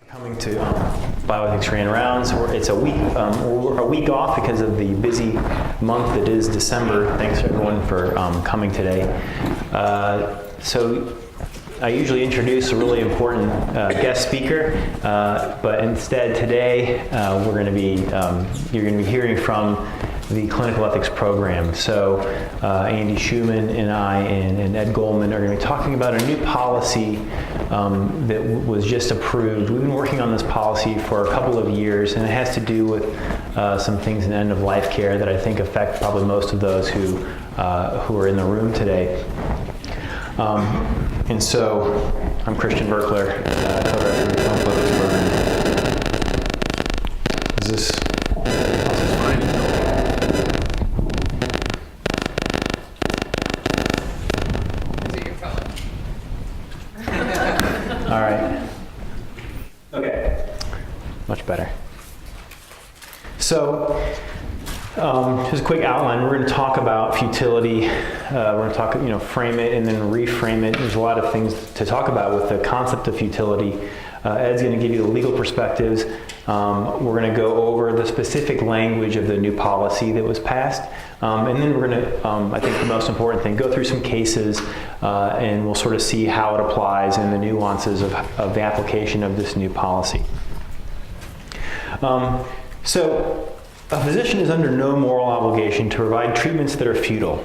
Coming to Bioethics Ran Rounds. It's a week off because of the busy month that is December. Thanks everyone for coming today. So I usually introduce a really important guest speaker, but instead today you're going to be hearing from the clinical ethics program. So Andy Shuman and I and Ed Goldman are going to be talking about a new policy that was just approved. We've been working on this policy for a couple of years, and it has to do with some things in end-of-life care that I think affect probably most of those who are in the room today. And so I'm Christian Vercler, co-director of the clinical ethics program. Is this fine? All right. Okay. Much better. So, just a quick outline. We're going to talk about futility. We're going to talk, frame it and then reframe it. There's a lot of things to talk about with the concept of futility. Ed's going to give you the legal perspectives. We're going to go over the specific language of the new policy that was passed. And then we're going to, I think the most important thing, go through some cases and we'll sort of see how it applies and the nuances of the application of this new policy. So a physician is under no moral obligation to provide treatments that are futile.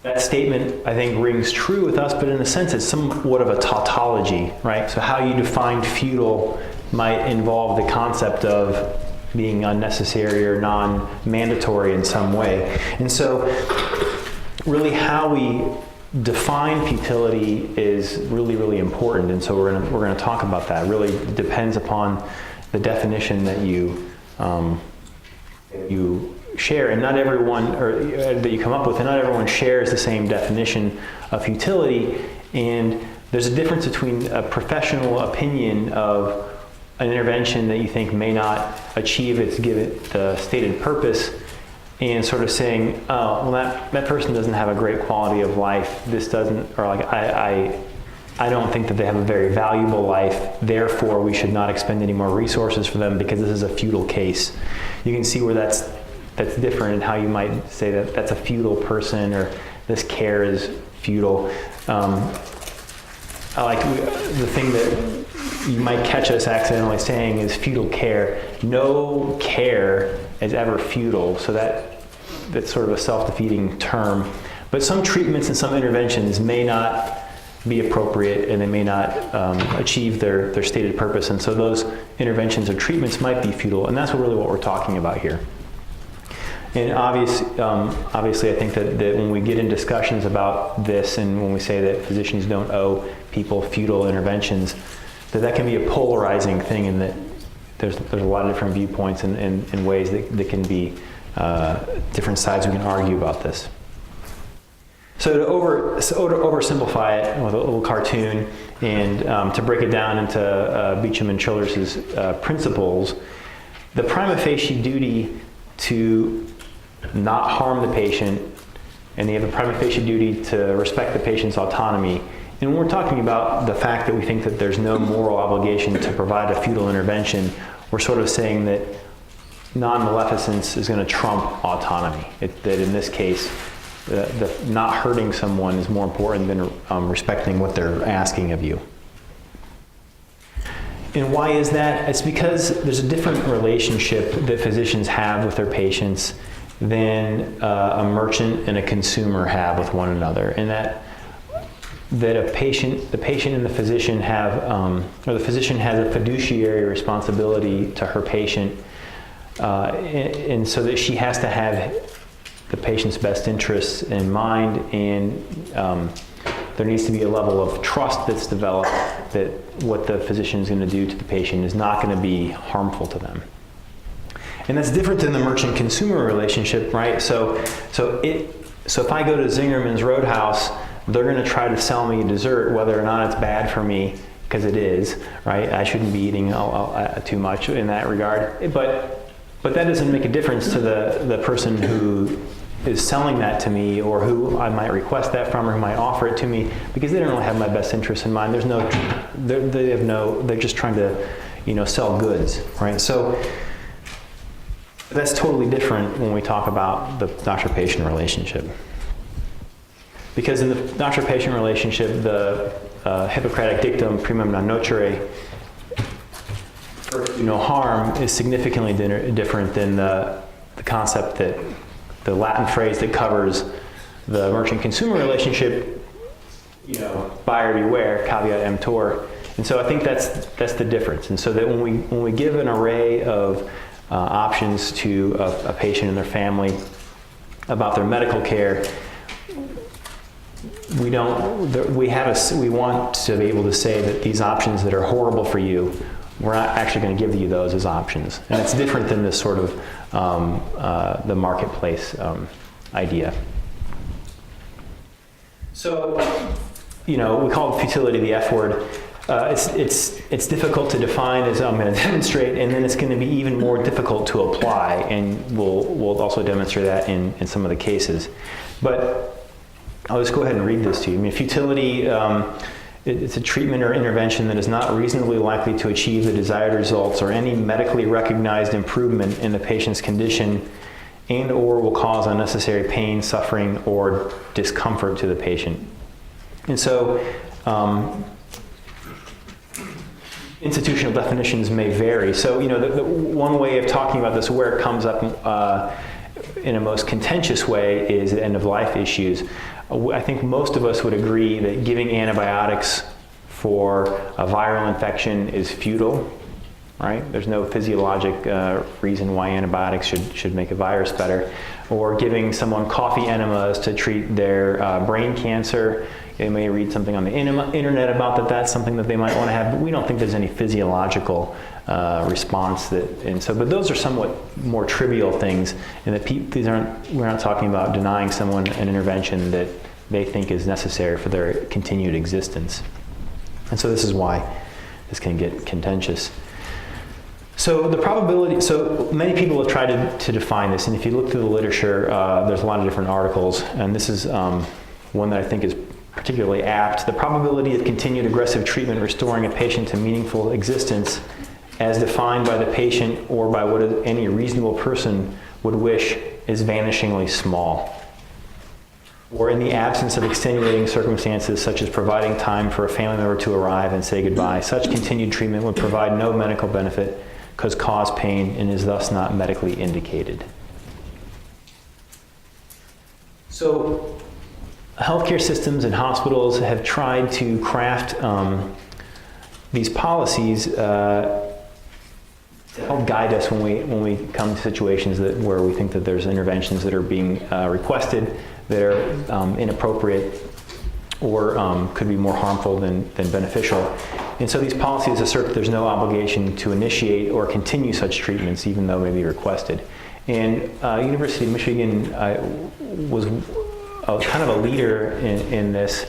That statement, I think, rings true with us, but in a sense it's somewhat of a tautology, right? So how you define futile might involve the concept of being unnecessary or non-mandatory in some way. And so really how we define futility is really, really important. And so we're going to talk about that. It really depends upon the definition that you share, and not everyone, or that you come up with, and not everyone shares the same definition of futility. And there's a difference between a professional opinion of an intervention that you think may not achieve its stated purpose, and sort of saying, oh, well, that person doesn't have a great quality of life. This doesn't, or like, I don't think that they have a very valuable life, therefore we should not expend any more resources for them because this is a futile case. You can see where that's different in how you might say that that's a futile person or this care is futile. I like the thing that you might catch us accidentally saying is futile care. No care is ever futile, so that's sort of a self-defeating term. But some treatments and some interventions may not be appropriate and they may not achieve their stated purpose, and so those interventions or treatments might be futile, and that's really what we're talking about here. And obviously I think that when we get in discussions about this and when we say that physicians don't owe people futile interventions, that can be a polarizing thing, and that there's a lot of different viewpoints and ways that can be different sides we can argue about this. So to oversimplify it with a little cartoon and to break it down into Beecham and Childress's principles, the prima facie duty to not harm the patient, and they have a prima facie duty to respect the patient's autonomy. And when we're talking about the fact that we think that there's no moral obligation to provide a futile intervention, we're sort of saying that non-maleficence is going to trump autonomy. That in this case, the not hurting someone is more important than respecting what they're asking of you. And why is that? It's because there's a different relationship that physicians have with their patients than a merchant and a consumer have with one another, and that the patient and the physician have, or the physician has a fiduciary responsibility to her patient, and so that she has to have the patient's best interests in mind, and there needs to be a level of trust that's developed that what the physician is going to do to the patient is not going to be harmful to them. And that's different than the merchant-consumer relationship, right? So if I go to Zingerman's Roadhouse, they're going to try to sell me a dessert, whether or not it's bad for me, because it is, right? I shouldn't be eating too much in that regard. But that doesn't make a difference to the person who is selling that to me, or who I might request that from, or who might offer it to me, because they don't really have my best interest in mind. They're just trying to, sell goods, right? So that's totally different when we talk about the doctor-patient relationship. Because in the doctor-patient relationship, the Hippocratic dictum, primum non nocere, first do no harm, is significantly different than the concept that the Latin phrase that covers the merchant-consumer relationship, buyer beware, caveat emptor. And so I think that's the difference. And so that when we give an array of options to a patient and their family about their medical care, we want to be able to say that these options that are horrible for you, we're not actually going to give you those as options. And it's different than this sort of the marketplace idea. So, we call it futility the F word. It's difficult to define, as I'm going to demonstrate, and then it's going to be even more difficult to apply, and we'll also demonstrate that in some of the cases. But I'll just go ahead and read this to you. I mean, futility, it's a treatment or intervention that is not reasonably likely to achieve the desired results or any medically recognized improvement in the patient's condition, and or will cause unnecessary pain, suffering, or discomfort to the patient. And so, institutional definitions may vary. So, the one way of talking about this, where it comes up in a most contentious way, is end-of-life issues. I think most of us would agree that giving antibiotics for a viral infection is futile, right? There's no physiologic reason why antibiotics should make a virus better. Or giving someone coffee enemas to treat their brain cancer. They may read something on the internet about that. That's something that they might want to have, but we don't think there's any physiological response but those are somewhat more trivial things, and we're not talking about denying someone an intervention that they think is necessary for their continued existence. And so this is why this can get contentious. So the probability, so many people have tried to define this, and if you look through the literature, there's a lot of different articles, and this is one that I think is particularly apt. The probability of continued aggressive treatment restoring a patient to meaningful existence, as defined by the patient or by what any reasonable person would wish, is vanishingly small. Or in the absence of extenuating circumstances, such as providing time for a family member to arrive and say goodbye, such continued treatment would provide no medical benefit, cause pain, and is thus not medically indicated. So, healthcare systems and hospitals have tried to craft these policies to help guide us when we come to situations where we think that there's interventions that are being requested that are inappropriate or could be more harmful than beneficial. And so these policies assert that there's no obligation to initiate or continue such treatments, even though they may be requested. And University of Michigan was kind of a leader in this.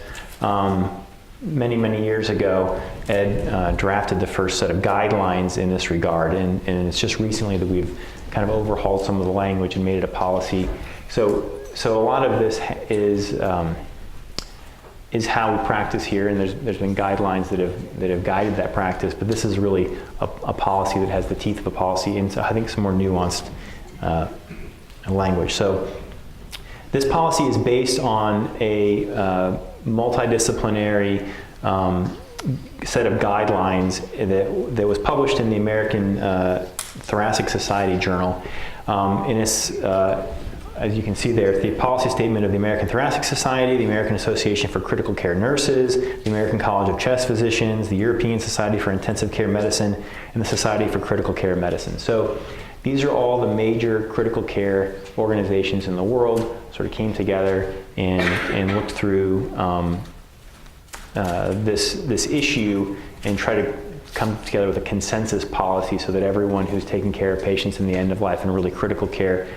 Many years ago, Ed drafted the first set of guidelines in this regard, and it's just recently that we've kind of overhauled some of the language and made it a policy. So a lot of this is how we practice here, and there's been guidelines that have guided that practice, but this is really a policy that has the teeth of a policy, and so I think some more nuanced language. So this policy is based on a multidisciplinary set of guidelines that was published in the American Thoracic Society Journal. And it's, as you can see there, it's the policy statement of the American Thoracic Society, the American Association for Critical Care Nurses, the American College of Chest Physicians, the European Society for Intensive Care Medicine, and the Society for Critical Care Medicine. So these are all the major critical care organizations in the world, sort of came together and looked through this issue and try to come together with a consensus policy so that everyone who's taking care of patients in the end of life and really critical care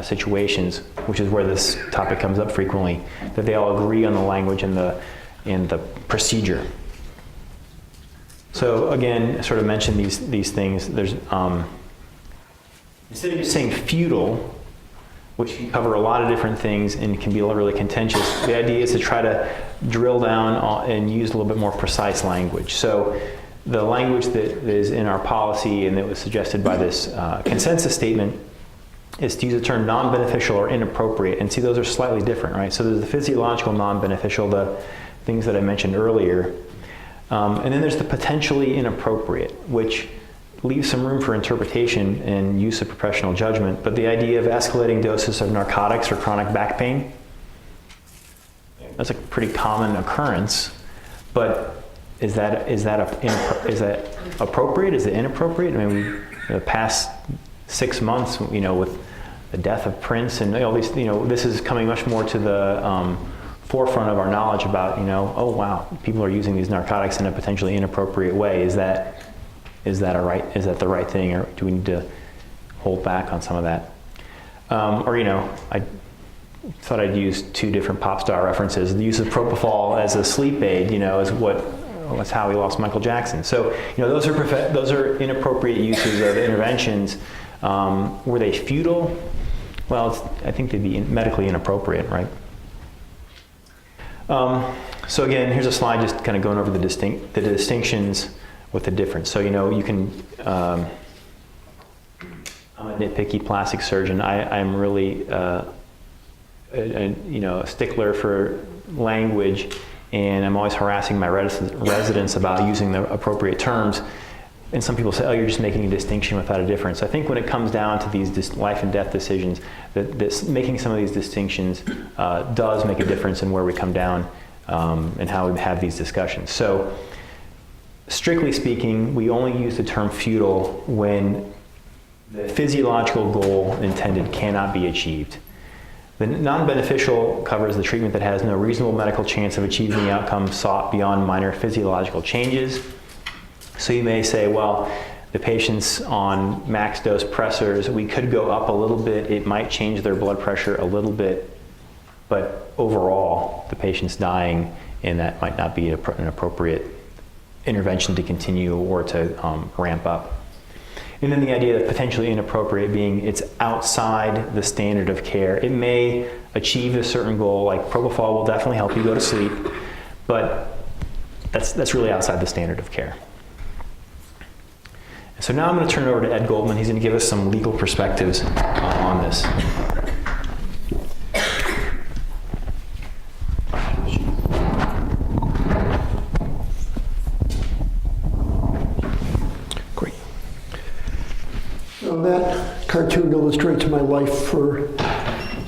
situations, which is where this topic comes up frequently, that they all agree on the language and the procedure. So again, I sort of mentioned these things. There's instead of just saying futile, which can cover a lot of different things and can be really contentious. The idea is to try to drill down and use a little bit more precise language. So the language that is in our policy and that was suggested by this consensus statement is to use the term non-beneficial or inappropriate. And see, those are slightly different, right? So there's the physiological non-beneficial, the things that I mentioned earlier. And then there's the potentially inappropriate, which leaves some room for interpretation and use of professional judgment. But the idea of escalating doses of narcotics for chronic back pain, that's a pretty common occurrence. But is that appropriate? Is it inappropriate? I mean, the past 6 months, with the death of Prince and all these, this is coming much more to the forefront of our knowledge about, oh wow, people are using these narcotics in a potentially inappropriate way. Is that the right thing, or do we need to hold back on some of that? I thought I'd use 2 different pop star references. The use of propofol as a sleep aid, that's how we lost Michael Jackson. So, those are inappropriate uses of interventions. Were they futile? Well, I think they'd be medically inappropriate, right? So again, here's a slide just kind of going over the distinctions with the difference. So, you can, I'm a nitpicky plastic surgeon. I'm really, a stickler for language, and I'm always harassing my residents about using the appropriate terms. And some people say, oh, you're just making a distinction without a difference. I think when it comes down to these life and death decisions, making some of these distinctions does make a difference in where we come down and how we have these discussions. So, strictly speaking, we only use the term futile when the physiological goal intended cannot be achieved. The non-beneficial covers the treatment that has no reasonable medical chance of achieving the outcome sought beyond minor physiological changes. So you may say, well, the patient's on max dose pressors, we could go up a little bit, it might change their blood pressure a little bit, but overall, the patient's dying, and that might not be an appropriate intervention to continue or to ramp up. And then the idea of potentially inappropriate being it's outside the standard of care. It may achieve a certain goal, like propofol will definitely help you go to sleep, but that's really outside the standard of care. So now I'm going to turn it over to Ed Goldman. He's going to give us some legal perspectives on this. Great. So that cartoon illustrates my life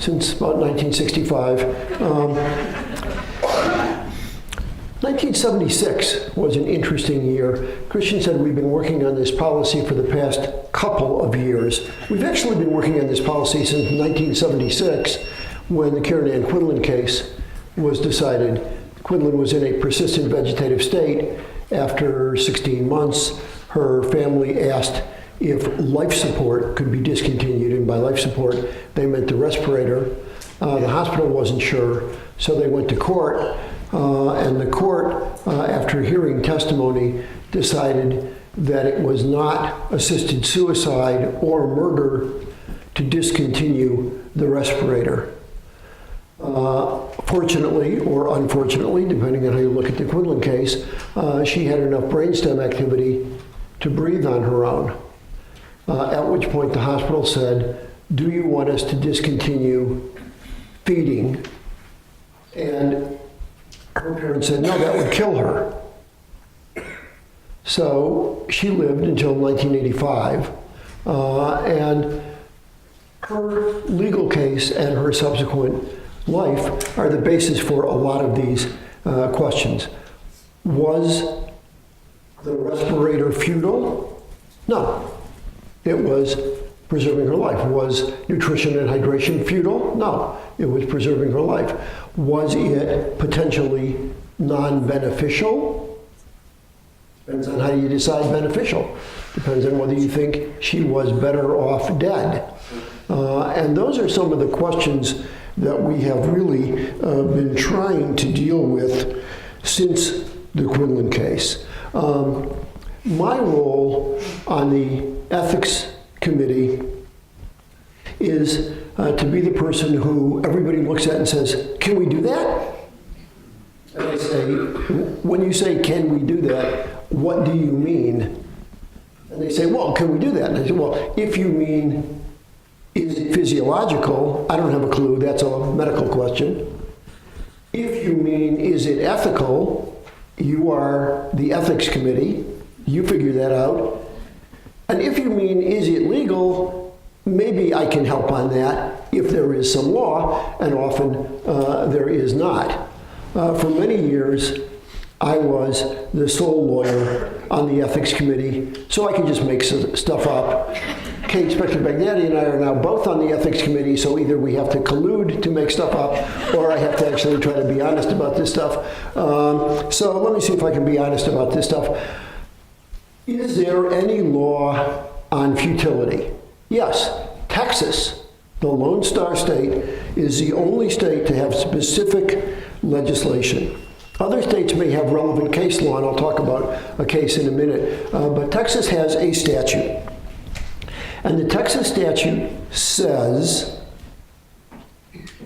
since about 1965. 1976 was an interesting year. Christian said we've been working on this policy for the past couple of years. We've actually been working on this policy since 1976 when the Karen Ann Quinlan case was decided. Quinlan was in a persistent vegetative state. After 16 months, her family asked if life support could be discontinued, and by life support, they meant the respirator. The hospital wasn't sure, so they went to court. And the court, after hearing testimony, decided that it was not assisted suicide or murder to discontinue the respirator. Fortunately or unfortunately, depending on how you look at the Quinlan case, she had enough brainstem activity to breathe on her own. At which point the hospital said, do you want us to discontinue feeding? And her parents said, no, that would kill her. So she lived until 1985, and her legal case and her subsequent life are the basis for a lot of these questions. Was the respirator futile? No. It was preserving her life. Was nutrition and hydration futile? No. It was preserving her life. Was it potentially non-beneficial? Depends on how you decide beneficial. Depends on whether you think she was better off dead. And those are some of the questions that we have really been trying to deal with since the Quinlan case. My role on the ethics committee is to be the person who everybody looks at and says, can we do that? And I say, when you say, can we do that, what do you mean? And they say, well, can we do that? And I say, well, if you mean, is it physiological? I don't have a clue. That's a medical question. If you mean, is it ethical? You are the ethics committee. You figure that out. And if you mean, is it legal? Maybe I can help on that if there is some law, and often there is not. For many years, I was the sole lawyer on the ethics committee, so I could just make stuff up. Kate Spector-Baghdadi and I are now both on the ethics committee, so either we have to collude to make stuff up, or I have to actually try to be honest about this stuff. So let me see if I can be honest about this stuff. Is there any law on futility? Yes. Texas, the Lone Star State, is the only state to have specific legislation. Other states may have relevant case law, and I'll talk about a case in a minute, but Texas has a statute. And the Texas statute says,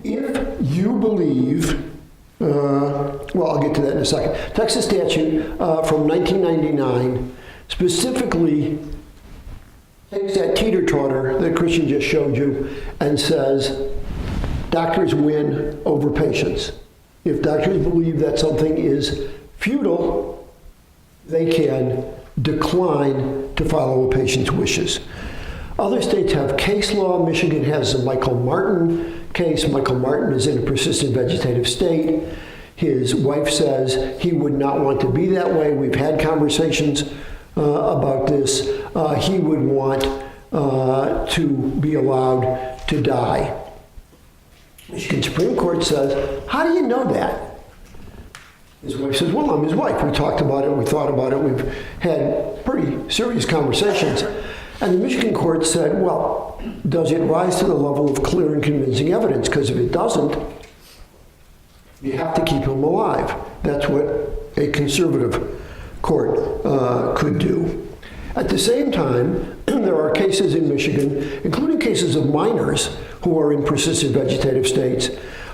if you believe, well, I'll get to that in a second. Texas statute from 1999 specifically takes that teeter-totter that Christian just showed you and says, doctors win over patients. If doctors believe that something is futile, they can decline to follow a patient's wishes. Other states have case law. Michigan has the Michael Martin case. Michael Martin is in a persistent vegetative state. His wife says he would not want to be that way. We've had conversations about this. He would want to be allowed to die. Michigan Supreme Court says, how do you know that? His wife says, well, I'm his wife. We talked about it, we thought about it, we've had pretty serious conversations. And the Michigan court said, well, does it rise to the level of clear and convincing evidence? Because if it doesn't, you have to keep him alive. That's what a conservative court could do. At the same time, there are cases in Michigan, including cases of minors who are in persistent vegetative states,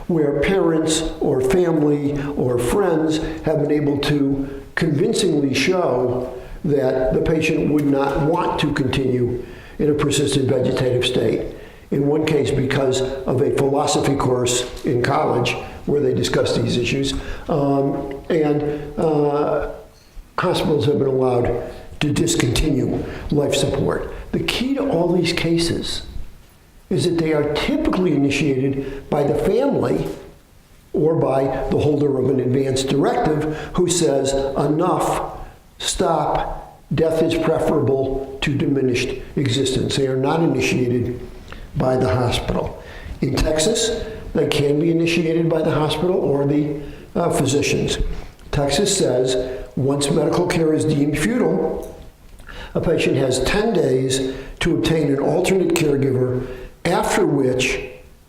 where parents or family or friends have been able to convincingly show that the patient would not want to continue in a persistent vegetative state. In one case, because of a philosophy course in college where they discussed these issues, and hospitals have been allowed to discontinue life support. The key to all these cases is that they are typically initiated by the family or by the holder of an advance directive who says, enough, stop, death is preferable to diminished existence. They are not initiated by the hospital. In Texas, they can be initiated by the hospital or the physicians. Texas says, once medical care is deemed futile, a patient has 10 days to obtain an alternate caregiver, after which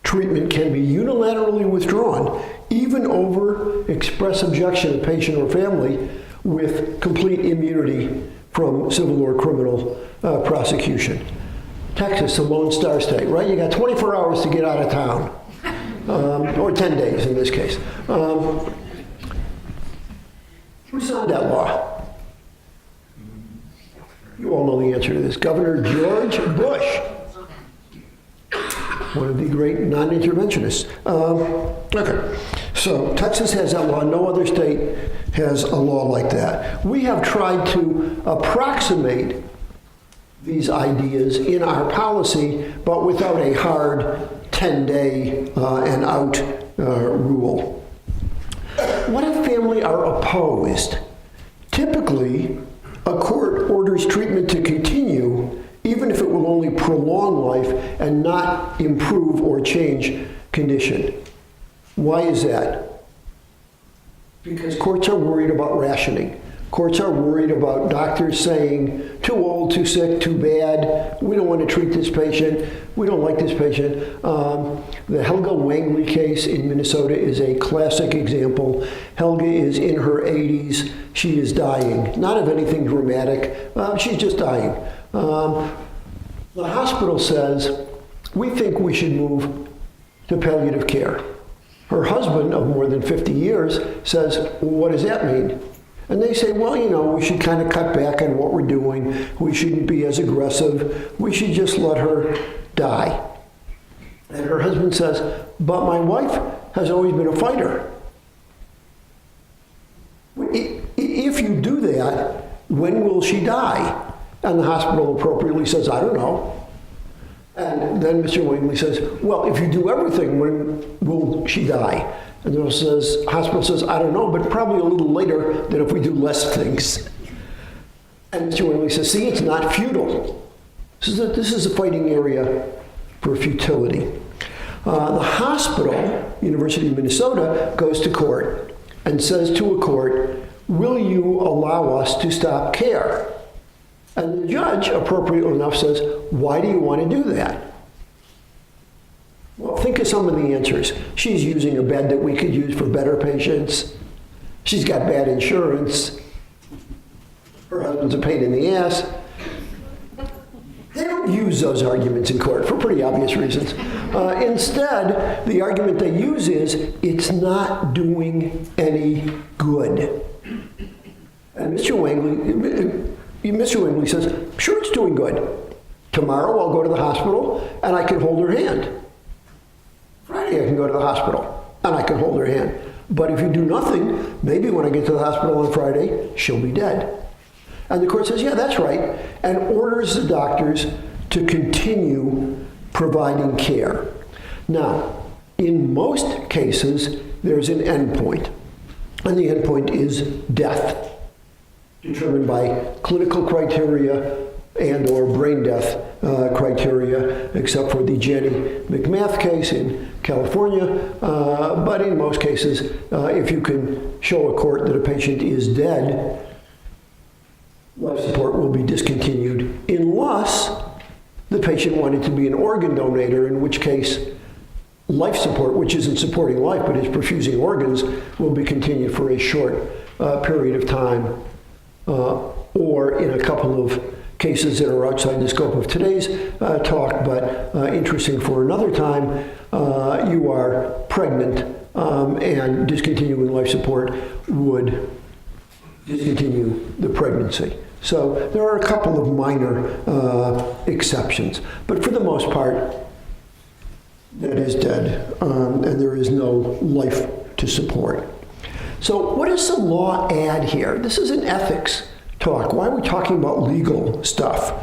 treatment can be unilaterally withdrawn, even over express objection of patient or family, with complete immunity from civil or criminal prosecution. Texas, the Lone Star State, right? You got 24 hours to get out of town, or 10 days in this case. Who signed that law? You all know the answer to this. Governor George Bush, one of the great non-interventionists. Okay, so Texas has that law. No other state has a law like that. We have tried to approximate these ideas in our policy, but without a hard 10-day and out rule. What if family are opposed? Typically, a court orders treatment to continue even if it will only prolong life and not improve or change condition. Why is that? Because courts are worried about rationing. Courts are worried about doctors saying, too old, too sick, too bad, we don't want to treat this patient, we don't like this patient. The Helga Wangley case in Minnesota is a classic example. Helga is in her 80s, she is dying. Not of anything dramatic, she's just dying. The hospital says, we think we should move to palliative care. Her husband of more than 50 years says, well, what does that mean? And they say, well, we should kind of cut back on what we're doing. We shouldn't be as aggressive. We should just let her die. And her husband says, but my wife has always been a fighter. If you do that, when will she die? And the hospital appropriately says, I don't know. And then Mr. Langley says, well, if you do everything, when will she die? And the hospital says, I don't know, but probably a little later than if we do less things. And Mr. Langley says, see, it's not futile. This is a fighting area for futility. The hospital, University of Minnesota, goes to court and says to a court, will you allow us to stop care? And the judge, appropriately enough, says, why do you want to do that? Well, think of some of the answers. She's using a bed that we could use for better patients. She's got bad insurance. Her husband's a pain in the ass. They don't use those arguments in court for pretty obvious reasons. Instead, the argument they use is, it's not doing any good. And Mr. Langley says, sure, it's doing good. Tomorrow I'll go to the hospital and I can hold her hand. Friday I can go to the hospital and I can hold her hand. But if you do nothing, maybe when I get to the hospital on Friday, she'll be dead. And the court says, yeah, that's right, and orders the doctors to continue providing care. Now, in most cases, there's an endpoint, and the endpoint is death, determined by clinical criteria and or brain death criteria, except for the Jenny McMath case in California. But in most cases, if you can show a court that a patient is dead, life support will be discontinued unless the patient wanted to be an organ donor, in which case life support, which isn't supporting life but is perfusing organs, will be continued for a short period of time, or in a couple of cases that are outside the scope of today's talk, but interesting for another time, you are pregnant and discontinuing life support would discontinue the pregnancy. So there are a couple of minor exceptions, but for the most part, that is dead, and there is no life to support. So what does the law add here? This is an ethics talk. Why are we talking about legal stuff?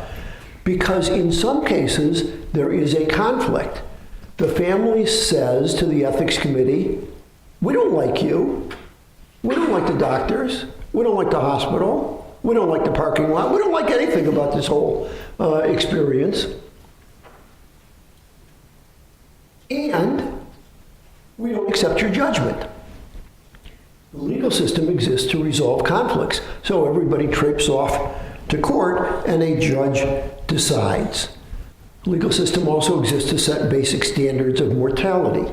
Because in some cases, there is a conflict. The family says to the ethics committee, we don't like you. We don't like the doctors. We don't like the hospital. We don't like the parking lot. We don't like anything about this whole experience. And we don't accept your judgment. The legal system exists to resolve conflicts. So everybody traipses off to court and a judge decides. The legal system also exists to set basic standards of mortality.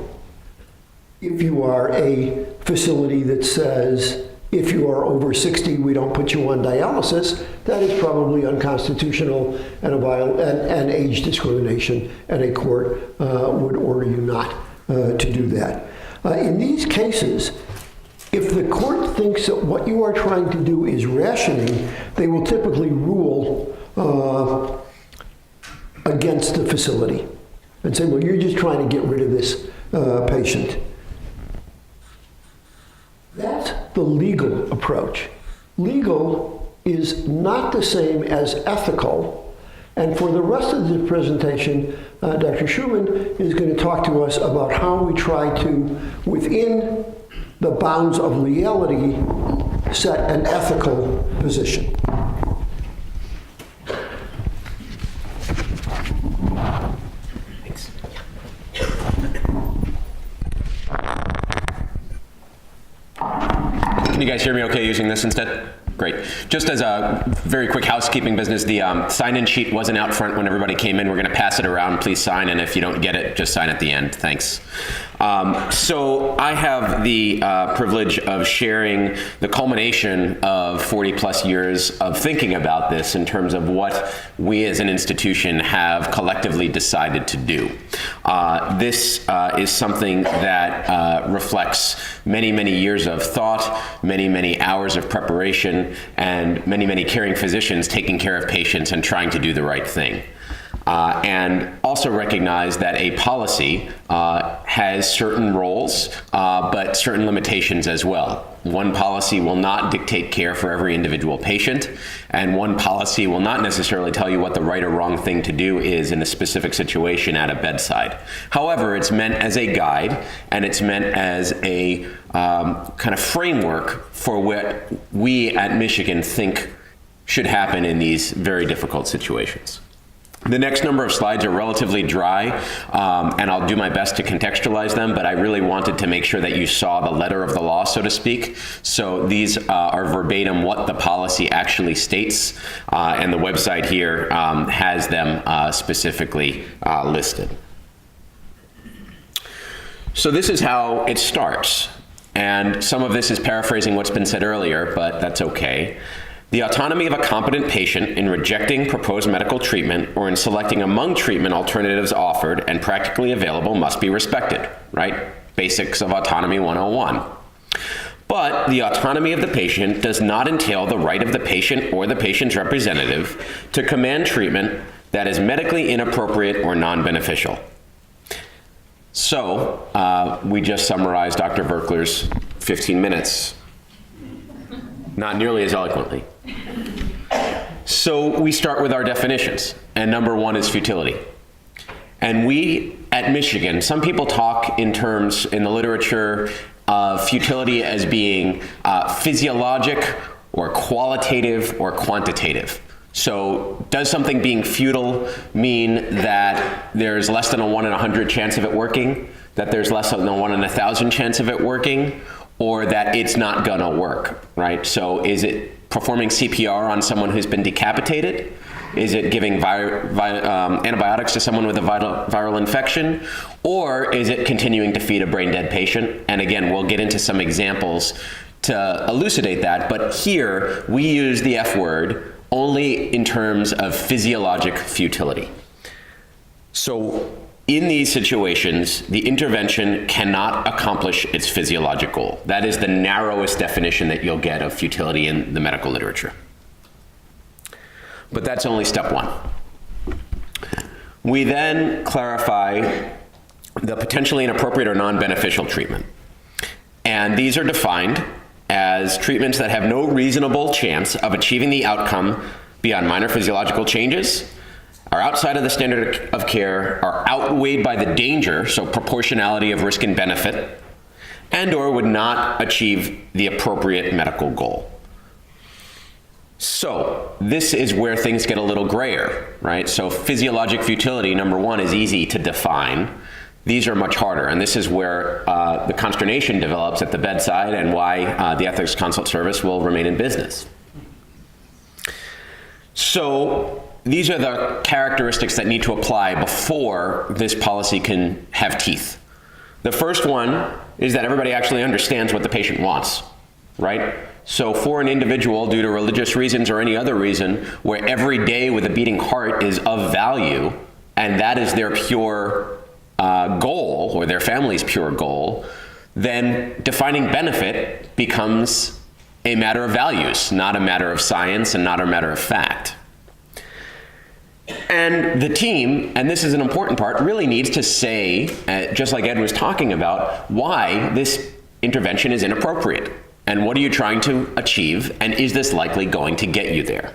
If you are a facility that says, if you are over 60, we don't put you on dialysis, that is probably unconstitutional and age discrimination, and a court would order you not to do that. In these cases, if the court thinks that what you are trying to do is rationing, they will typically rule against the facility and say, well, you're just trying to get rid of this patient. That's the legal approach. Legal is not the same as ethical. And for the rest of the presentation, Dr. Shuman is going to talk to us about how we try to, within the bounds of legality, set an ethical position. Can you guys hear me okay using this instead? Great. Just as a very quick housekeeping business, the sign-in sheet wasn't out front when everybody came in. We're going to pass it around. Please sign, and if you don't get it, just sign at the end. Thanks. So I have the privilege of sharing the culmination of 40 plus years of thinking about this in terms of what we as an institution have collectively decided to do. This is something that reflects many, many years of thought, many, many hours of preparation, and many, many caring physicians taking care of patients and trying to do the right thing. And also recognize that a policy has certain roles, but certain limitations as well. One policy will not dictate care for every individual patient, and one policy will not necessarily tell you what the right or wrong thing to do is in a specific situation at a bedside. However, it's meant as a guide, and it's meant as a kind of framework for what we at Michigan think should happen in these very difficult situations. The next number of slides are relatively dry, and I'll do my best to contextualize them, but I really wanted to make sure that you saw the letter of the law, so to speak. So these are verbatim what the policy actually states, and the website here has them specifically listed. So this is how it starts, and some of this is paraphrasing what's been said earlier, but that's okay. The autonomy of a competent patient in rejecting proposed medical treatment or in selecting among treatment alternatives offered and practically available must be respected, right? Basics of Autonomy 101. But the autonomy of the patient does not entail the right of the patient or the patient's representative to command treatment that is medically inappropriate or non-beneficial. So, we just summarized Dr. Vercler's 15 minutes. Not nearly as eloquently. So we start with our definitions, and number one is futility. And we at Michigan, some people talk in terms in the literature of futility as being physiologic or qualitative or quantitative. So does something being futile mean that there's less than a 1 in 100 chance of it working, that there's less than a 1 in 1,000 chance of it working, or that it's not gonna work, right? So is it performing CPR on someone who's been decapitated? Is it giving antibiotics to someone with a viral infection? Or is it continuing to feed a brain-dead patient? And again, we'll get into some examples to elucidate that, but here we use the F word only in terms of physiologic futility. So in these situations, the intervention cannot accomplish its physiologic goal. That is the narrowest definition that you'll get of futility in the medical literature. But that's only step one. We then clarify the potentially inappropriate or non-beneficial treatment. And these are defined as treatments that have no reasonable chance of achieving the outcome beyond minor physiological changes, are outside of the standard of care, are outweighed by the danger, so proportionality of risk and benefit, and or would not achieve the appropriate medical goal. So this is where things get a little grayer, right? So physiologic futility, number one, is easy to define. These are much harder, and this is where the consternation develops at the bedside and why the Ethics Consult Service will remain in business. So these are the characteristics that need to apply before this policy can have teeth. The first one is that everybody actually understands what the patient wants, right? So for an individual, due to religious reasons or any other reason, where every day with a beating heart is of value, and that is their pure goal, or their family's pure goal, then defining benefit becomes a matter of values, not a matter of science and not a matter of fact. And the team, and this is an important part, really needs to say, just like Ed was talking about, why this intervention is inappropriate. And what are you trying to achieve? And is this likely going to get you there?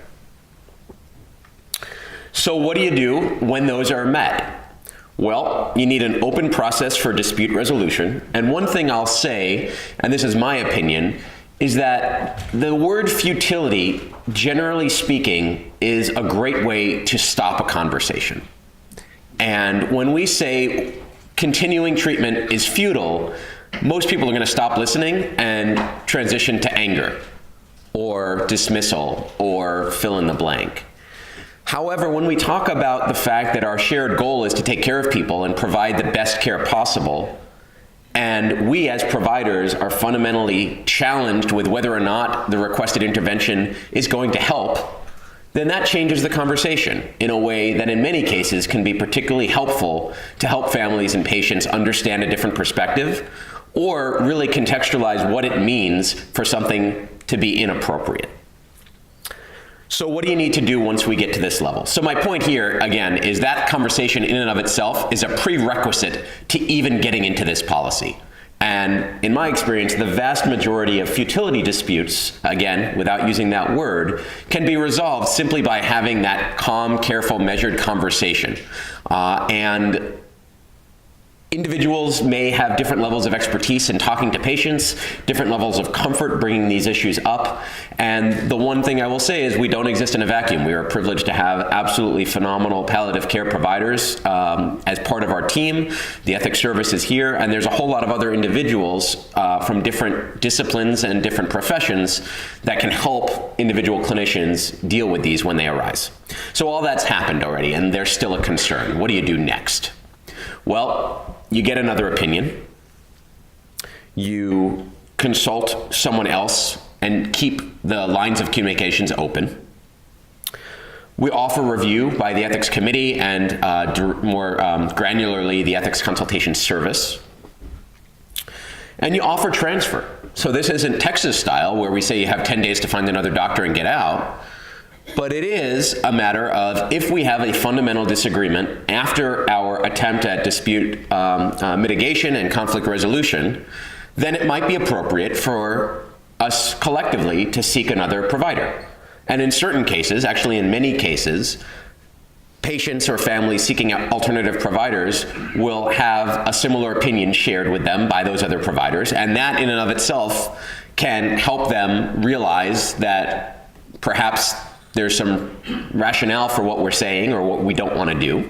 So what do you do when those are met? Well, you need an open process for dispute resolution. And one thing I'll say, and this is my opinion, is that the word futility, generally speaking, is a great way to stop a conversation. And when we say continuing treatment is futile, most people are going to stop listening and transition to anger or dismissal or fill in the blank. However, when we talk about the fact that our shared goal is to take care of people and provide the best care possible, and we as providers are fundamentally challenged with whether or not the requested intervention is going to help, then that changes the conversation in a way that in many cases can be particularly helpful to help families and patients understand a different perspective or really contextualize what it means for something to be inappropriate. So what do you need to do once we get to this level? So my point here, again, is that conversation in and of itself is a prerequisite to even getting into this policy. And in my experience, the vast majority of futility disputes, again, without using that word, can be resolved simply by having that calm, careful, measured conversation. And individuals may have different levels of expertise in talking to patients, different levels of comfort bringing these issues up. And the one thing I will say is we don't exist in a vacuum. We are privileged to have absolutely phenomenal palliative care providers as part of our team. The ethics service is here, and there's a whole lot of other individuals from different disciplines and different professions that can help individual clinicians deal with these when they arise. So all that's happened already, and there's still a concern. What do you do next? Well, you get another opinion, you consult someone else and keep the lines of communications open. We offer review by the ethics committee and more granularly the ethics consultation service. And you offer transfer. So this isn't Texas style where we say you have 10 days to find another doctor and get out. But it is a matter of if we have a fundamental disagreement after our attempt at dispute mitigation and conflict resolution, then it might be appropriate for us collectively to seek another provider. And in certain cases, actually in many cases, patients or families seeking out alternative providers will have a similar opinion shared with them by those other providers. And that in and of itself can help them realize that perhaps there's some rationale for what we're saying or what we don't want to do.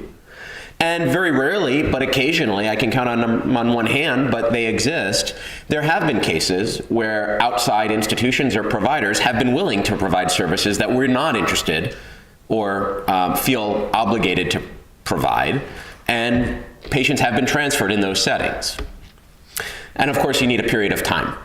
And very rarely, but occasionally, I can count on them on one hand, but they exist. There have been cases where outside institutions or providers have been willing to provide services that we're not interested or feel obligated to provide, and patients have been transferred in those settings. And of course, you need a period of time.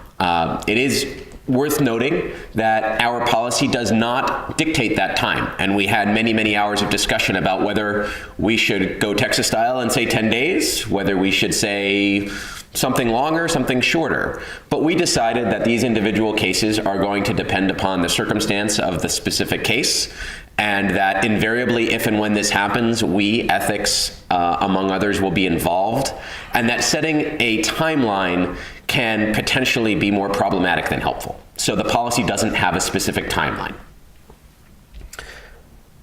It is worth noting that our policy does not dictate that time. And we had many, many hours of discussion about whether we should go Texas style and say 10 days, whether we should say something longer, something shorter. But we decided that these individual cases are going to depend upon the circumstance of the specific case, and that invariably, if and when this happens, we, ethics, among others, will be involved, and that setting a timeline can potentially be more problematic than helpful. So the policy doesn't have a specific timeline.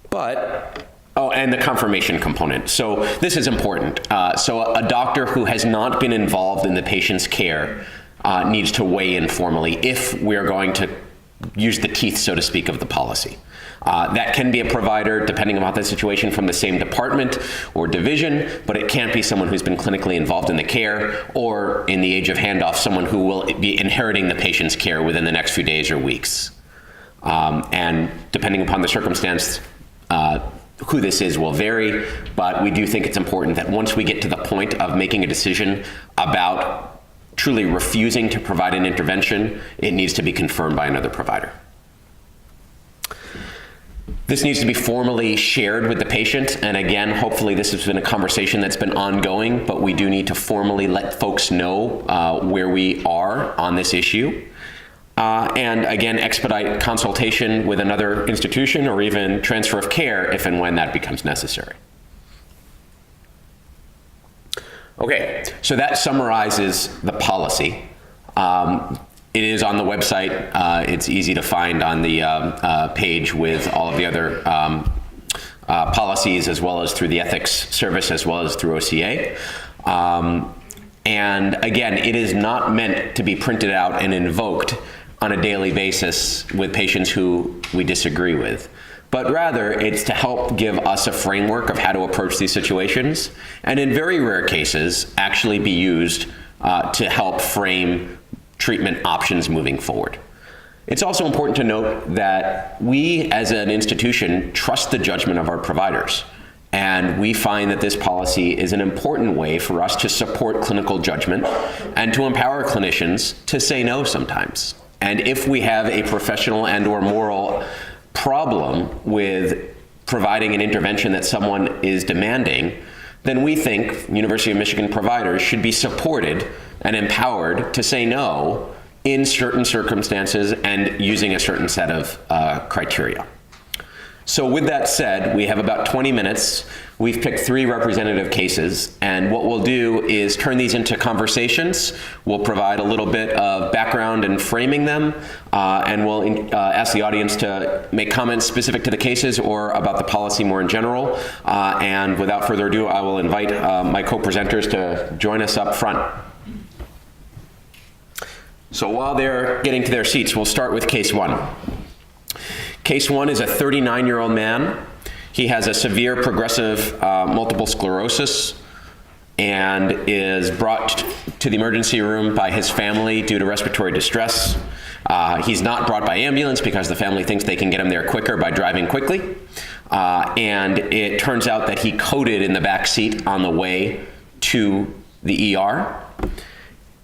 But, and the confirmation component. So this is important. So a doctor who has not been involved in the patient's care needs to weigh in formally if we're going to use the teeth, so to speak, of the policy. That can be a provider, depending on the situation, from the same department or division, but it can't be someone who's been clinically involved in the care, or in the age of handoff, someone who will be inheriting the patient's care within the next few days or weeks. And depending upon the circumstance, who this is will vary, but we do think it's important that once we get to the point of making a decision about truly refusing to provide an intervention, it needs to be confirmed by another provider. This needs to be formally shared with the patient, and again, hopefully this has been a conversation that's been ongoing, but we do need to formally let folks know where we are on this issue. And again, expedite consultation with another institution or even transfer of care if and when that becomes necessary. Okay, so that summarizes the policy. It is on the website. It's easy to find on the page with all of the other policies, as well as through the ethics service, as well as through OCA. And again, it is not meant to be printed out and invoked on a daily basis with patients who we disagree with, but rather it's to help give us a framework of how to approach these situations, and in very rare cases, actually be used to help frame treatment options moving forward. It's also important to note that we as an institution trust the judgment of our providers. And we find that this policy is an important way for us to support clinical judgment and to empower clinicians to say no sometimes. And if we have a professional and or moral problem with providing an intervention that someone is demanding, then we think University of Michigan providers should be supported and empowered to say no in certain circumstances and using a certain set of criteria. So with that said, we have about 20 minutes. We've picked 3 representative cases, and what we'll do is turn these into conversations. We'll provide a little bit of background and framing them, and we'll ask the audience to make comments specific to the cases or about the policy more in general. And without further ado, I will invite my co-presenters to join us up front. So while they're getting to their seats, we'll start with case 1. Case 1 is a 39-year-old man. He has a severe progressive multiple sclerosis and is brought to the emergency room by his family due to respiratory distress. He's not brought by ambulance because the family thinks they can get him there quicker by driving quickly. And it turns out that he coded in the back seat on the way to the ER.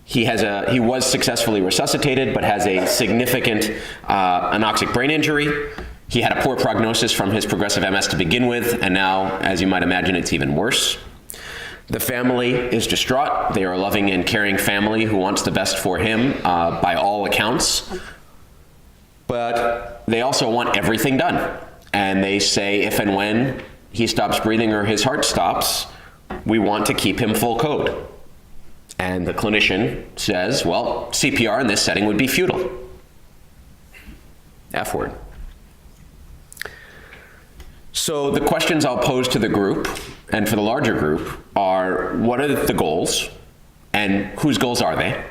He was successfully resuscitated, but has a significant anoxic brain injury. He had a poor prognosis from his progressive MS to begin with, and now, as you might imagine, it's even worse. The family is distraught. They are a loving and caring family who wants the best for him by all accounts, but they also want everything done. And they say if and when he stops breathing or his heart stops, we want to keep him full code. And the clinician says, well, CPR in this setting would be futile. F word. So the questions I'll pose to the group and for the larger group are, what are the goals and whose goals are they?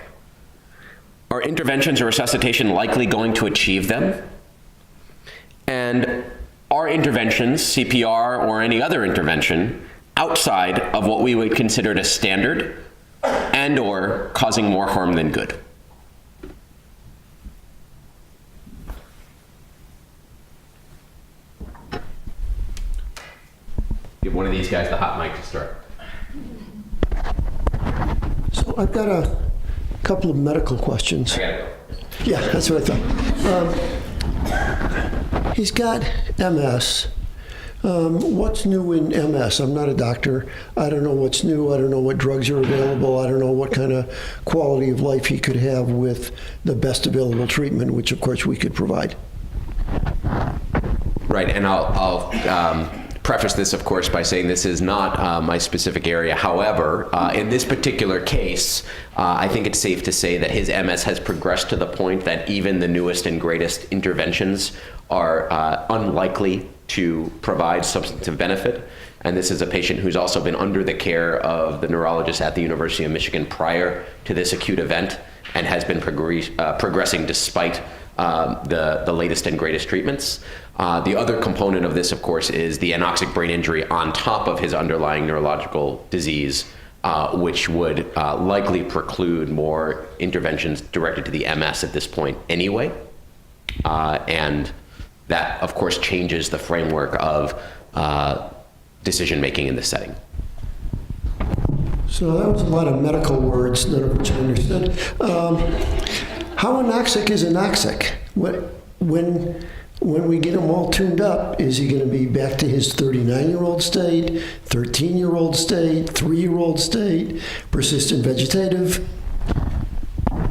Are interventions or resuscitation likely going to achieve them? And are interventions, CPR or any other intervention, outside of what we would consider a standard and or causing more harm than good? Give one of these guys the hot mic to start. So I've got a couple of medical questions. I gotta go. Yeah, that's what I thought. He's got MS. What's new in MS? I'm not a doctor. I don't know what's new. I don't know what drugs are available. I don't know what kind of quality of life he could have with the best available treatment, which of course we could provide. Right, and I'll preface this, of course, by saying this is not my specific area. However, in this particular case, I think it's safe to say that his MS has progressed to the point that even the newest and greatest interventions are unlikely to provide substantive benefit. And this is a patient who's also been under the care of the neurologist at the University of Michigan prior to this acute event and has been progressing despite the latest and greatest treatments. The other component of this, of course, is the anoxic brain injury on top of his underlying neurological disease, which would likely preclude more interventions directed to the MS at this point anyway. And that, of course, changes the framework of decision-making in this setting. So that was a lot of medical words, none of which I understood. How anoxic is anoxic? When we get him all tuned up, is he going to be back to his 39-year-old state, 13-year-old state, 3-year-old state, persistent vegetative?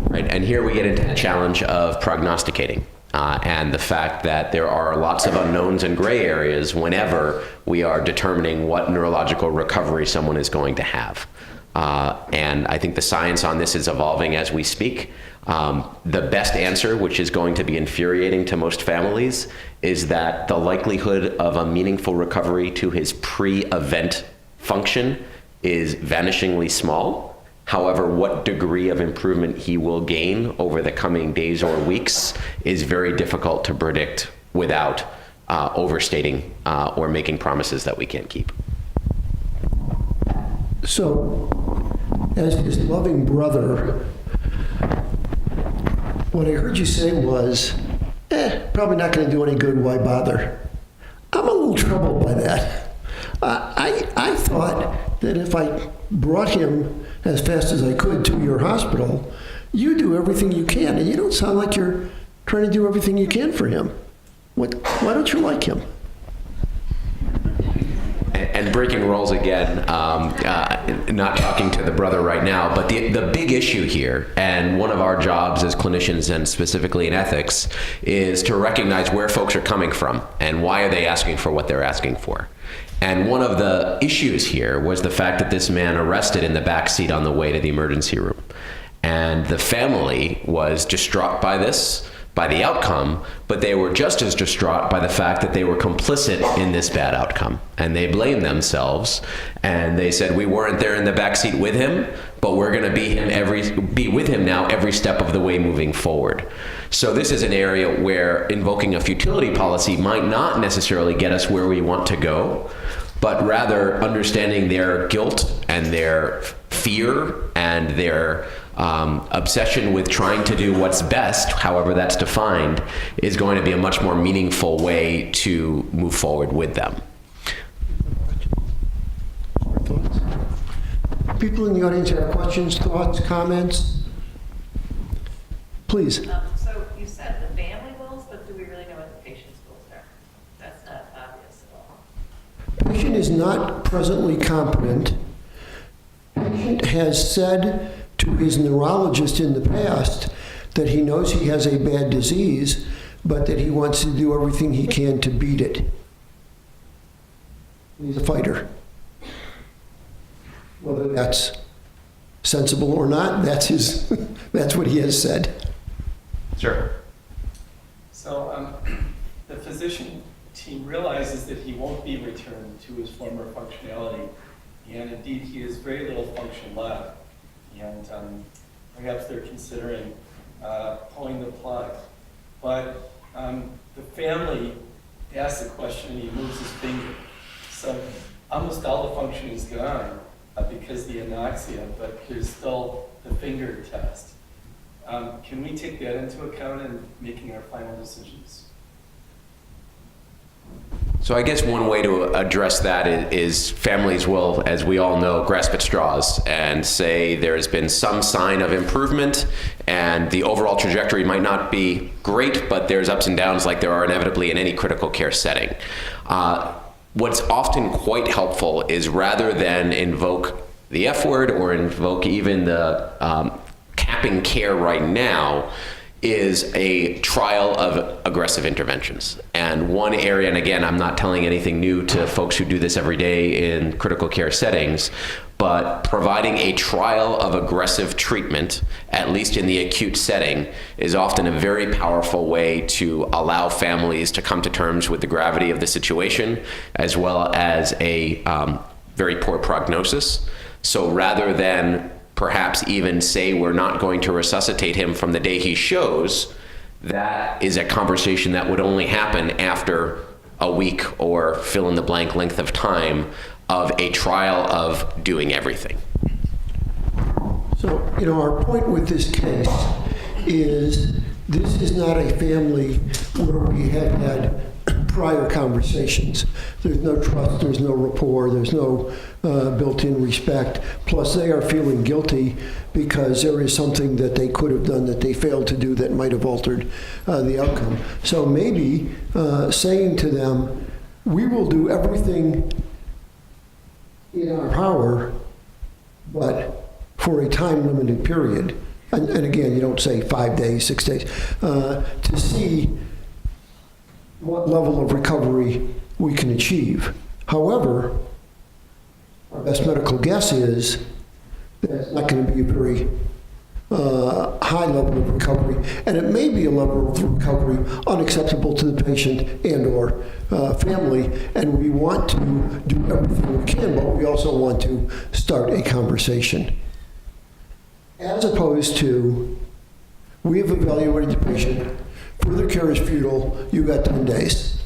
Right, and here we get into the challenge of prognosticating. And the fact that there are lots of unknowns and gray areas whenever we are determining what neurological recovery someone is going to have. And I think the science on this is evolving as we speak. The best answer, which is going to be infuriating to most families, is that the likelihood of a meaningful recovery to his pre-event function is vanishingly small. However, what degree of improvement he will gain over the coming days or weeks is very difficult to predict without overstating or making promises that we can't keep. So, as his loving brother, what I heard you say was, probably not going to do any good, why bother? I'm a little troubled by that. I thought that if I brought him as fast as I could to your hospital, you do everything you can, and you don't sound like you're trying to do everything you can for him. Why don't you like him? And breaking roles again, not talking to the brother right now, but the big issue here, and one of our jobs as clinicians and specifically in ethics, is to recognize where folks are coming from and why are they asking for what they're asking for. And one of the issues here was the fact that this man arrested in the back seat on the way to the emergency room. And the family was distraught by this, by the outcome, but they were just as distraught by the fact that they were complicit in this bad outcome. And they blamed themselves, and they said, we weren't there in the backseat with him, but we're going to be with him now every step of the way moving forward. So this is an area where invoking a futility policy might not necessarily get us where we want to go, but rather understanding their guilt and their fear and their obsession with trying to do what's best, however that's defined, is going to be a much more meaningful way to move forward with them. Thoughts? People in the audience have questions, thoughts, comments? Please. So you said the family wills, but do we really know what the patient's wills are? That's not obvious at all. Patient is not presently competent. Patient has said to his neurologist in the past that he knows he has a bad disease, but that he wants to do everything he can to beat it. He's a fighter. Whether that's sensible or not, that's what he has said. Sure. So the physician team realizes that he won't be returned to his former functionality, and indeed he has very little function left. And perhaps they're considering pulling the plug. But the family asks the question and he moves his finger. So almost all the function is gone because of the anoxia, but there's still the finger test. Can we take that into account in making our final decisions? So I guess one way to address that is families will, as we all know, grasp at straws and say there's been some sign of improvement and the overall trajectory might not be great, but there's ups and downs like there are inevitably in any critical care setting. What's often quite helpful is rather than invoke the F word or invoke even the capping care right now, is a trial of aggressive interventions. And one area, and again, I'm not telling anything new to folks who do this every day in critical care settings, but providing a trial of aggressive treatment, at least in the acute setting, is often a very powerful way to allow families to come to terms with the gravity of the situation, as well as a very poor prognosis. So rather than perhaps even say we're not going to resuscitate him from the day he shows, that is a conversation that would only happen after a week or fill in the blank length of time of a trial of doing everything. So, our point with this case is this is not a family where we have had prior conversations. There's no trust, there's no rapport, there's no built-in respect. Plus, they are feeling guilty because there is something that they could have done that they failed to do that might have altered the outcome. So maybe saying to them, we will do everything in our power, but for a time-limited period. And again, you don't say 5 days, 6 days, to see what level of recovery we can achieve. However, our best medical guess is that it's not going to be a very high level of recovery, and it may be a level of recovery unacceptable to the patient and or family, and we want to do everything we can, but we also want to start a conversation. As opposed to, we have evaluated the patient, further care is futile, you got 10 days.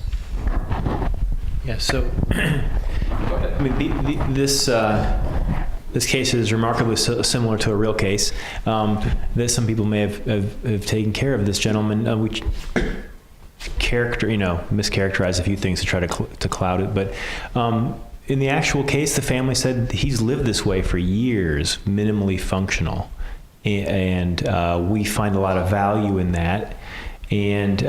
Yeah, so I mean, this case is remarkably similar to a real case. That some people may have taken care of this gentleman. We mischaracterize a few things to try to cloud it, but in the actual case, the family said he's lived this way for years, minimally functional. And we find a lot of value in that. And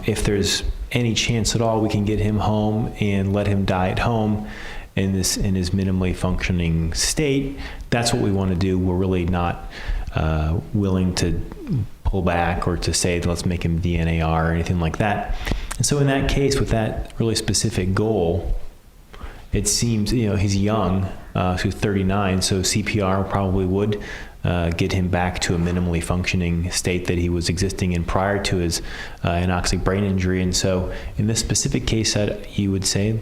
if there's any chance at all, we can get him home and let him die at home in his minimally functioning state. That's what we want to do. We're really not willing to pull back or to say, let's make him DNAR or anything like that. And so in that case, with that really specific goal, it seems, he's young, he's 39, so CPR probably would get him back to a minimally functioning state that he was existing in prior to his anoxic brain injury. And so in this specific case, you would say,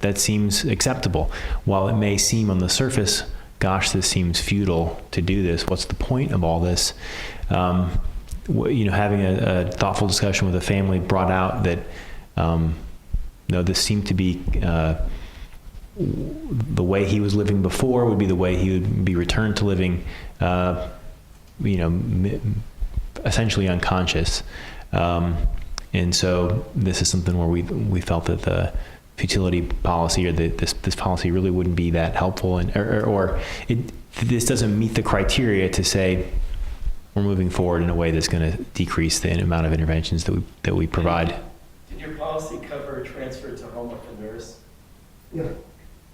that seems acceptable. While it may seem on the surface, gosh, this seems futile to do this. What's the point of all this? Having a thoughtful discussion with the family brought out that, this seemed to be the way he was living before would be the way he would be returned to living, essentially unconscious. And so this is something where we felt that the futility policy or this policy really wouldn't be that helpful, this doesn't meet the criteria to say we're moving forward in a way that's going to decrease the amount of interventions that we provide. Did your policy cover transfer to home with a nurse? Yeah.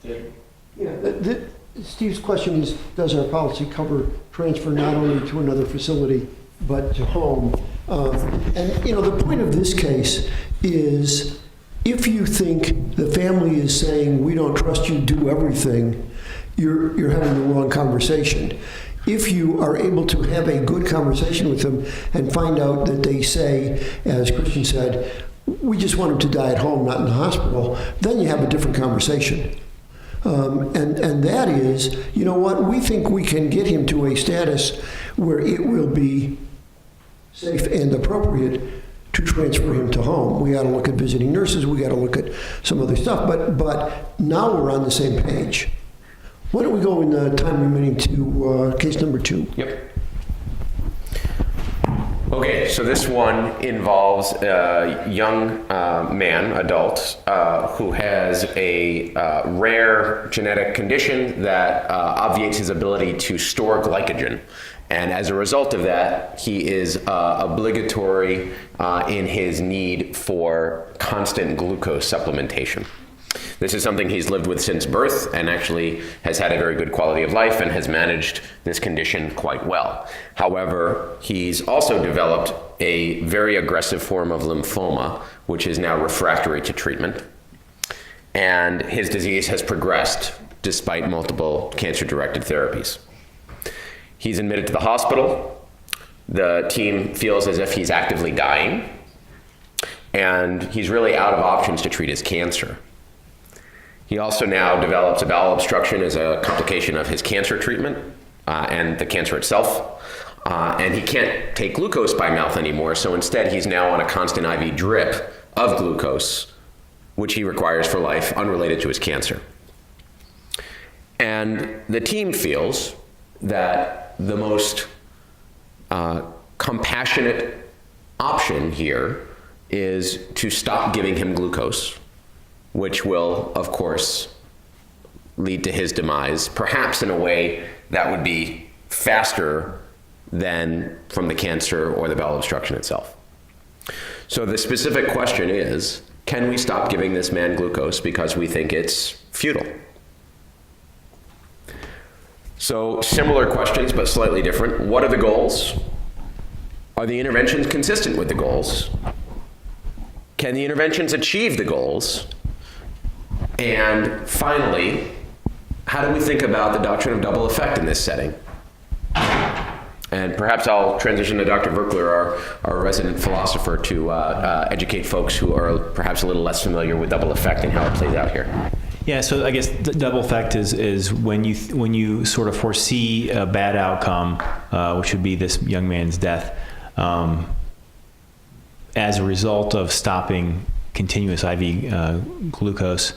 Did? Yeah. Steve's question is, does our policy cover transfer not only to another facility, but to home? The point of this case is, if you think the family is saying, we don't trust you, do everything, you're having the wrong conversation. If you are able to have a good conversation with them and find out that they say, as Christian said, we just want him to die at home, not in the hospital, then you have a different conversation. And that is, we think we can get him to a status where it will be safe and appropriate to transfer him to home. We got to look at visiting nurses, we got to look at some other stuff, but now we're on the same page. Why don't we go in the time remaining to case number 2? Yep. Okay, so this one involves a young adult, who has a rare genetic condition that obviates his ability to store glycogen. And as a result of that, he is obligatory in his need for constant glucose supplementation. This is something he's lived with since birth and actually has had a very good quality of life and has managed this condition quite well. However, he's also developed a very aggressive form of lymphoma, which is now refractory to treatment. And his disease has progressed despite multiple cancer-directed therapies. He's admitted to the hospital. The team feels as if he's actively dying, and he's really out of options to treat his cancer. He also now develops a bowel obstruction as a complication of his cancer treatment and the cancer itself. And he can't take glucose by mouth anymore, so instead he's now on a constant IV drip of glucose, which he requires for life, unrelated to his cancer. And the team feels that the most compassionate option here is to stop giving him glucose, which will, of course, lead to his demise, perhaps in a way that would be faster than from the cancer or the bowel obstruction itself. So the specific question is, can we stop giving this man glucose because we think it's futile? So similar questions, but slightly different. What are the goals? Are the interventions consistent with the goals? Can the interventions achieve the goals? And finally, how do we think about the doctrine of double effect in this setting? And perhaps I'll transition to Dr. Vercler, our resident philosopher, to educate folks who are perhaps a little less familiar with double effect and how it plays out here. Yeah, so I guess the double effect is when you sort of foresee a bad outcome, which would be this young man's death, as a result of stopping continuous IV glucose.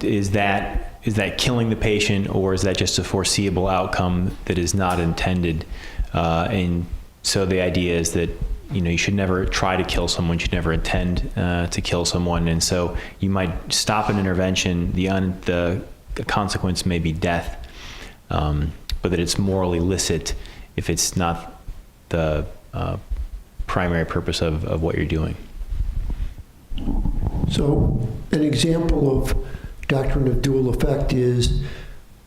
Is that killing the patient, or is that just a foreseeable outcome that is not intended? And so the idea is that you should never try to kill someone, you should never intend to kill someone. And so you might stop an intervention, the consequence may be death, but that it's morally licit if it's not the primary purpose of what you're doing. So an example of doctrine of dual effect is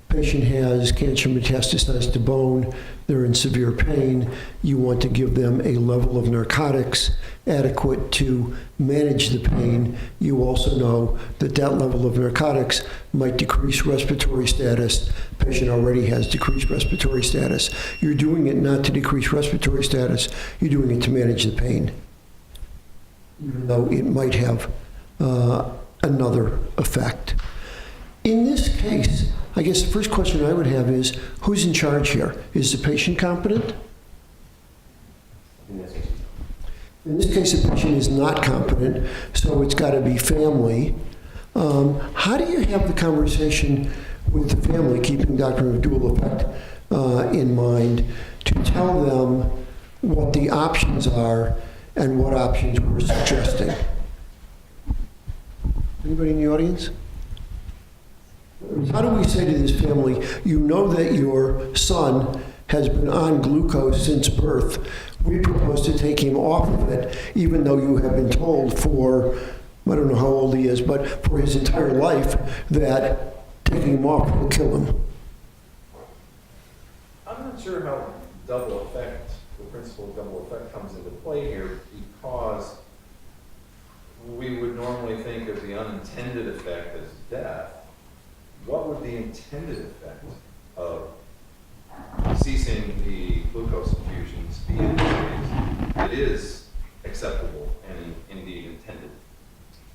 patient has cancer metastasized to bone, they're in severe pain, you want to give them a level of narcotics adequate to manage the pain. You also know that that level of narcotics might decrease respiratory status. Patient already has decreased respiratory status. You're doing it not to decrease respiratory status, you're doing it to manage the pain, even though it might have another effect. In this case, I guess the first question I would have is, who's in charge here? Is the patient competent? In this case, the patient is not competent, so it's got to be family. How do you have the conversation with the family, keeping doctrine of dual effect in mind, to tell them what the options are and what options we're suggesting? Anybody in the audience? How do we say to this family, you know that your son has been on glucose since birth. We propose to take him off of it, even though you have been told for, I don't know how old he is, but for his entire life, that taking him off will kill him. I'm not sure how double effect, the principle of double effect comes into play here, because we would normally think of the unintended effect as death. What would the intended effect of ceasing the glucose infusions be in this case that is acceptable and indeed intended?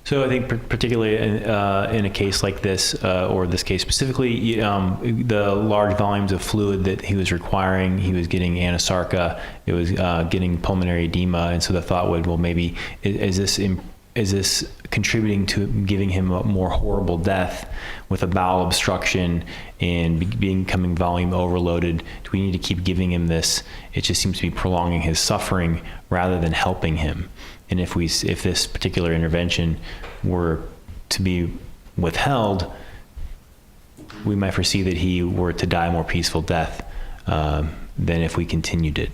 So I think particularly in a case like this, or this case specifically, the large volumes of fluid that he was requiring, he was getting anasarca, it was getting pulmonary edema, and so the thought would, well, maybe is this contributing to giving him a more horrible death with a bowel obstruction and becoming volume overloaded? Do we need to keep giving him this? It just seems to be prolonging his suffering rather than helping him. And if this particular intervention were to be withheld, we might foresee that he were to die a more peaceful death than if we continued it.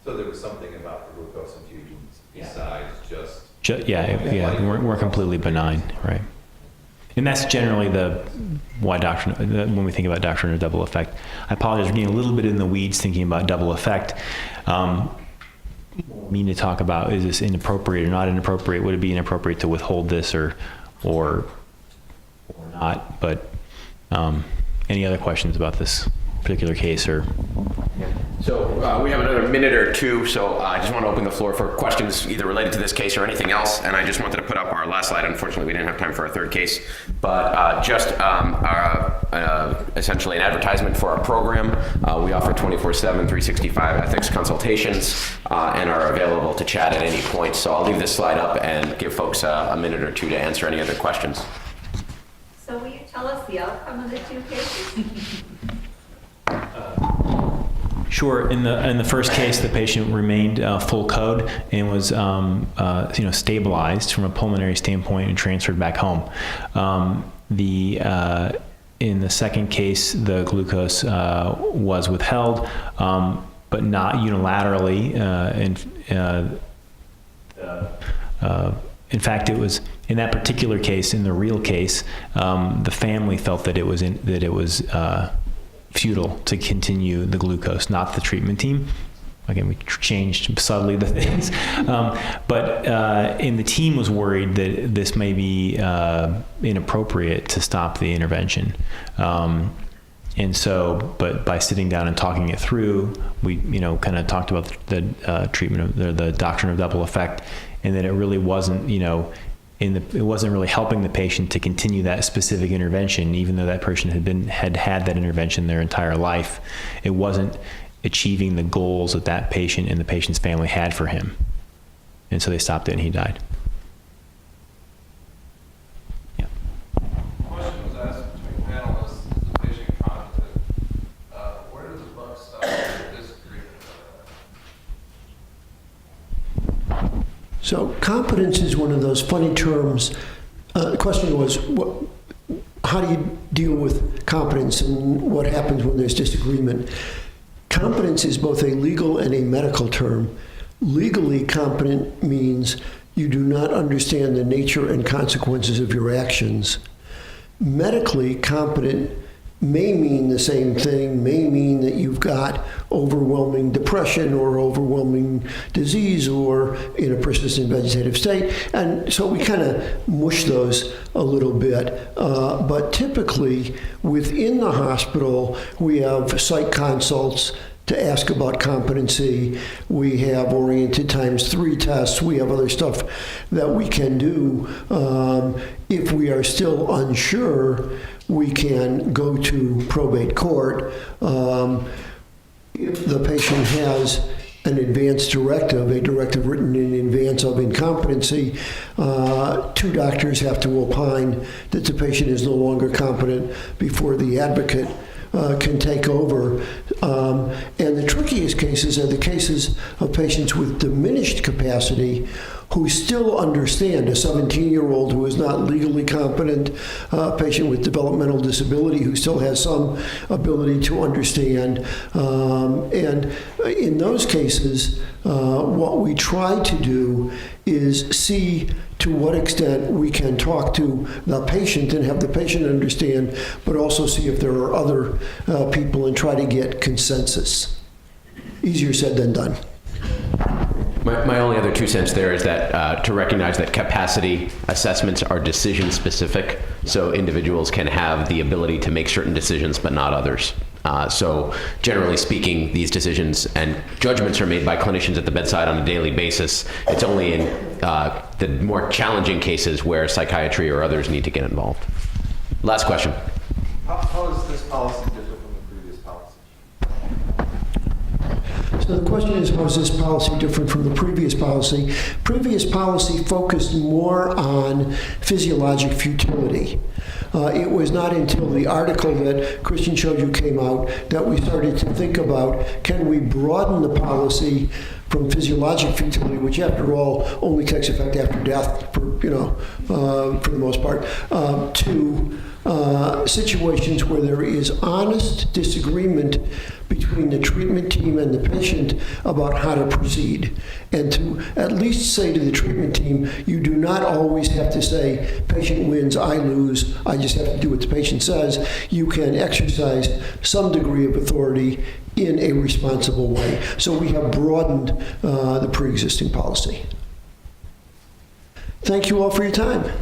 So there was something about the glucose infusions besides just we're completely benign, right? And that's generally when we think about doctrine of double effect. I apologize for getting a little bit in the weeds thinking about double effect. We need to talk about, is this inappropriate or not inappropriate? Would it be inappropriate to withhold this or not? But any other questions about this particular case? Or So we have another minute or two, so I just want to open the floor for questions either related to this case or anything else. And I just wanted to put up our last slide. Unfortunately, we didn't have time for our third case, but essentially an advertisement for our program. We offer 24/7, 365 ethics consultations and are available to chat at any point. So I'll leave this slide up and give folks a minute or two to answer any other questions. So will you tell us the outcome of the two cases? Sure. In the first case, the patient remained full code and was stabilized from a pulmonary standpoint and transferred back home. In the second case, the glucose was withheld, but not unilaterally. In fact, it was in that particular case, in the real case, the family felt that it was futile to continue the glucose, not the treatment team. Again, we changed subtly the things. And the team was worried that this may be inappropriate to stop the intervention. And so, but by sitting down and talking it through, we, kind of talked about the treatment of the doctrine of double effect, and that it really wasn't, it wasn't really helping the patient to continue that specific intervention, even though that person had that intervention their entire life. It wasn't achieving the goals that that patient and the patient's family had for him. And so they stopped it and he died. Yeah. Question was asked between panelists, is the patient competent? Where does the buck stop? Disagree. So competence is one of those funny terms. The question was, how do you deal with competence and what happens when there's disagreement? Competence is both a legal and a medical term. Legally competent means you do not understand the nature and consequences of your actions. Medically competent may mean the same thing, may mean that you've got overwhelming depression or overwhelming disease or in a persistent vegetative state. And so we kind of mush those a little bit. But typically within the hospital, we have psych consults to ask about competency. We have oriented ×3 tests. We have other stuff that we can do. If we are still unsure, we can go to probate court. If the patient has an advance directive, a directive written in advance of incompetency, 2 doctors have to opine that the patient is no longer competent before the advocate can take over. And the trickiest cases are the cases of patients with diminished capacity who still understand, a 17-year-old who is not legally competent, a patient with developmental disability who still has some ability to understand. And in those cases, what we try to do is see to what extent we can talk to the patient and have the patient understand, but also see if there are other people and try to get consensus. Easier said than done. My only other 2 cents there is that to recognize that capacity assessments are decision specific, so individuals can have the ability to make certain decisions but not others. So generally speaking, these decisions and judgments are made by clinicians at the bedside on a daily basis. It's only in the more challenging cases where psychiatry or others need to get involved. Last question. How is this policy different from the previous policy? So the question is, how is this policy different from the previous policy? Previous policy focused more on physiologic futility. It was not until the article that Christian showed you came out that we started to think about, can we broaden the policy from physiologic futility, which after all only takes effect after death for the most part, to situations where there is honest disagreement between the treatment team and the patient about how to proceed. And to at least say to the treatment team, you do not always have to say, patient wins, I lose, I just have to do what the patient says. You can exercise some degree of authority in a responsible way. So we have broadened the pre-existing policy. Thank you all for your time.